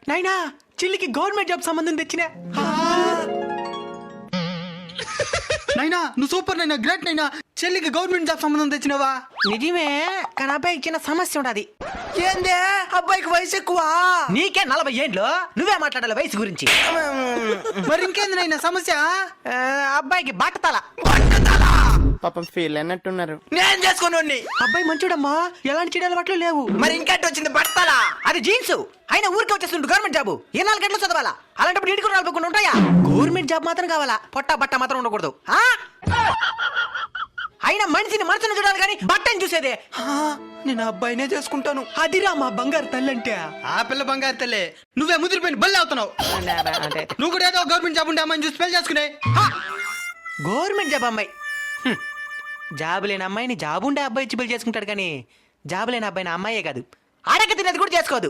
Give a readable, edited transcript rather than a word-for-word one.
నాయనా చెల్లికి government job సంబంధం తెచ్చిన. నైనా నువ్వు సూపర్ నైనా, గ్రేట్ నైనా. చెల్లికి గవర్నమెంట్ జాబ్ సంబంధం తెచ్చినావా? నిజమే, కానీ అబ్బాయికి చిన్న సమస్య ఉండదు. ఏందే అబ్బాయికి వయసు ఎక్కువ? నీకే 40 ఏండ్లు, నువ్వే మాట్లాడాలి వయసు గురించి. మరి ఇంకేంది నైనా సమస్య? అబ్బాయికి బట్టతల. పాపం ఫీల్ అన్నట్టున్నారు. నేను చేసుకోను. అబ్బాయి మంచోడమ్మా, ఎలాంటి చెడు అలవాట్లు లేవు. మరి ఇంకెట్ వచ్చింది బట్టలా? అది జీన్స్. అయినా ఊరికే వచ్చేస్తుంటు గవర్నమెంట్ జాబు 24 గంటలు చదవాలా? అలాంటప్పుడు ఇంటికి రాలుకోకుండా ఉంటాయా? గవర్నమెంట్ జాబ్ మాత్రం కావాలా, పొట్ట బట్ట మాత్రం ఉండకూడదు. అయినా మనిషిని మనసును చూడాలి కానీ బట్టని చూసేదే. నేను అబ్బాయినే చేసుకుంటాను. అదిరా మా బంగారు తల్లి అంటే. ఆ పిల్ల బంగారు తల్లే, నువ్వే ముదిరిపోయిన బల్లి అవుతున్నావు. నువ్వు కూడా ఏదో గవర్నమెంట్ జాబ్ ఉంటే అమ్మాయిని చూసి పెళ్లి చేసుకునే. గవర్నమెంట్ జాబ్ అమ్మాయి. జాబు లేని అమ్మాయిని జాబు ఉండే అబ్బాయి ఇచ్చి పెళ్లి చేసుకుంటాడు కానీ జాబు లేని అబ్బాయిని అమ్మాయే కాదు, అడగ తినేది కూడా చేసుకోదు.